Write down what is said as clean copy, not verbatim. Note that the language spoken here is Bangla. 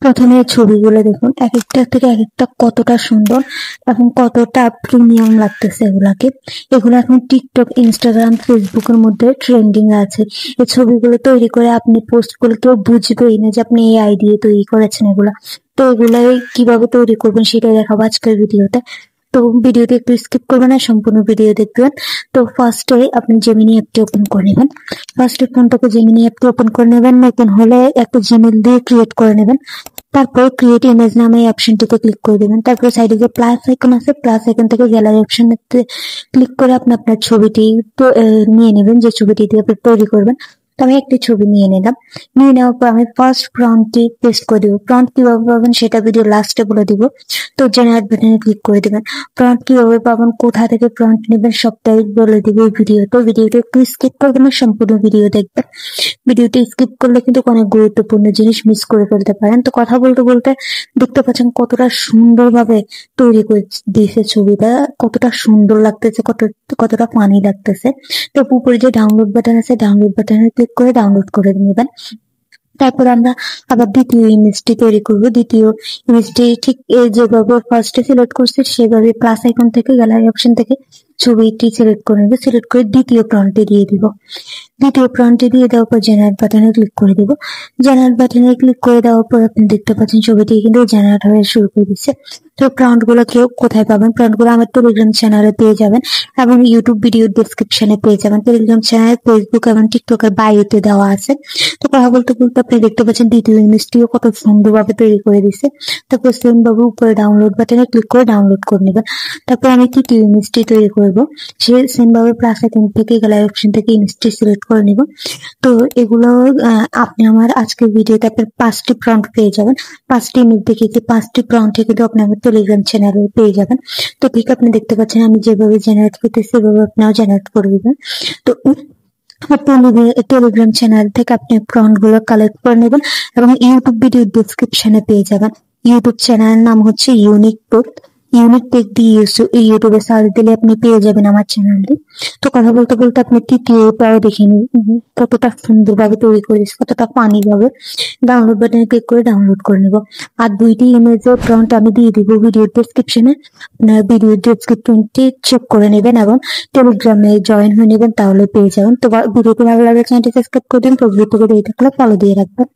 প্রথমে ছবিগুলো দেখুন, এক একটা থেকে এক একটা কতটা সুন্দর এবং কতটা প্রিমিয়াম লাগতেছে এগুলাকে। এগুলো এখন টিকটক, ইনস্টাগ্রাম, ফেসবুকের মধ্যে ট্রেন্ডিং আছে। এই ছবিগুলো তৈরি করে আপনি পোস্ট করলে কেউ বুঝবেই না যে আপনি এই আইডিয়া তৈরি করেছেন এগুলা। তো এগুলাই কিভাবে তৈরি করবেন সেটাই দেখাবো আজকের ভিডিওতে। তো ভিডিওটি একটু স্কিপ করবেন না, সম্পূর্ণ ভিডিও দেখবেন। তো ফার্স্টে আপনি জেমিনি অ্যাপটি ওপেন করে নেবেন। ফার্স্টে ফোনটাকে জেমিনি অ্যাপটি ওপেন করে নেবেন, নতুন হলে একটা জিমেল দিয়ে ক্রিয়েট করে নেবেন। তারপর ক্রিয়েট ইমেজ নামে এই অপশনটিতে ক্লিক করে দেবেন। তারপর সাইডে যে প্লাস আইকন আছে, প্লাস আইকন থেকে গ্যালারি অপশনতে ক্লিক করে আপনি আপনার ছবিটি তো নিয়ে নেবেন, যে ছবিটি দিয়ে আপনি তৈরি করবেন। তো আমি একটি ছবি নিয়ে নিলাম। নিয়ে নেওয়ার পর আমি ফার্স্ট প্রম্পটটি পেস্ট করে দিব। প্রম্পট কিভাবে পাবেন সেটা ভিডিও লাস্টে বলে দিব। তো জেনারেট বাটনে ক্লিক করে দেবেন। প্রম্পট কিভাবে পাবেন, কোথা থেকে প্রম্পট নেবেন সবটাই বলে দিব এই ভিডিও। তো ভিডিওটা একটু স্কিপ করবেন না, সম্পূর্ণ ভিডিও দেখবেন। ভিডিওটি স্কিপ করলে কিন্তু অনেক গুরুত্বপূর্ণ জিনিস মিস করে ফেলতে পারেন। তো কথা বলতে বলতে দেখতে পাচ্ছেন কতটা সুন্দরভাবে তৈরি করে দিয়েছে ছবিটা, কতটা সুন্দর লাগতেছে, কতটা ফানি লাগতেছে। তো উপরে যে ডাউনলোড বাটন আছে, ডাউনলোড বাটনে ক্লিক করে ডাউনলোড করে নেবেন। তারপর আমরা আবার দ্বিতীয় ইমেজটি তৈরি করব। দ্বিতীয় ইমেজটি ঠিক যেভাবে ফার্স্টে সিলেক্ট করছি সেভাবে প্লাস আইকন থেকে গ্যালারি অপশন থেকে ছবিটি সিলেক্ট করে নেব। সিলেক্ট করে দ্বিতীয় প্রম্পটে দিয়ে দিব। দ্বিতীয় প্রম্পটে দিয়ে দেওয়ার পর জেনারেট বাটনে ক্লিক করে দিব। জেনারেট বাটনে ক্লিক করে দেওয়ার পর আপনি দেখতে পাচ্ছেন ছবিটি কিন্তু জেনারেট হয়ে শুরু করে দিচ্ছে। তো প্রম্পট গুলো কেউ কোথায় পাবেন? প্রম্পট গুলো আমার টেলিগ্রাম চ্যানেলে পেয়ে যাবেন এবং ইউটিউব ভিডিও ডেসক্রিপশনে পেয়ে যাবেন। টেলিগ্রাম চ্যানেল, ফেসবুক এবং টিকটকের বায়োতে দেওয়া আছে। তো কথা বলতে বলতে আপনি দেখতে পাচ্ছেন দ্বিতীয় ইমেজটিও কত সুন্দরভাবে তৈরি করে দিচ্ছে। তারপর সেম ভাবে উপরে ডাউনলোড বাটনে ক্লিক করে ডাউনলোড করে নেবেন। তারপর আমি তৃতীয় ইমেজটি তৈরি করব। সে সেম ভাবে প্লাস আইকন থেকে গ্যালারি অপশন থেকে ইমেজটি সিলেক্ট করে নিব। তো এগুলো আপনি আমার আজকের ভিডিওতে আপনার 5টি প্রম্পট পেয়ে যাবেন। 5টি ইমেজ দেখিয়েছি, 5টি প্রম্পটে কিন্তু আপনি আমার টেলিগ্রাম চ্যানেলে পেয়ে যাবেন। তো ঠিক আপনি দেখতে পাচ্ছেন আমি যেভাবে জেনারেট করতেছি সেভাবে আপনিও জেনারেট করে দিবেন। তো টেলিগ্রাম চ্যানেল থেকে আপনি প্রম্পট গুলো কালেক্ট করে নেবেন এবং ইউটিউব ভিডিও ডেসক্রিপশনে পেয়ে যাবেন। ইউটিউব চ্যানেলের নাম হচ্ছে ইউনিক টেক। ইউনিক টেক দিয়ে ইউটিউবে সার্চ দিলে আপনি পেয়ে যাবেন আমার চ্যানেলটি। তো কথা বলতে বলতে আপনি তৃতীয়টাও দেখে নিন কতটা সুন্দরভাবে তৈরি করেছে, কতটা ফানি ভাবে। ডাউনলোড বাটনে ক্লিক করে ডাউনলোড করে নেব। আর 2টি ইমেজের প্রম্পট আমি দিয়ে দিব ভিডিও ডেসক্রিপশনে। আপনার ভিডিও ডেসক্রিপশনটি চেক করে নেবেন এবং টেলিগ্রামে জয়েন হয়ে নেবেন, তাহলে পেয়ে যাবেন। তো ভিডিওটি ভালো লাগলে চ্যানেলটি সাবস্ক্রাইব করে দিন। তো ভিডিওটি দেখলে ফলো দিয়ে রাখবেন।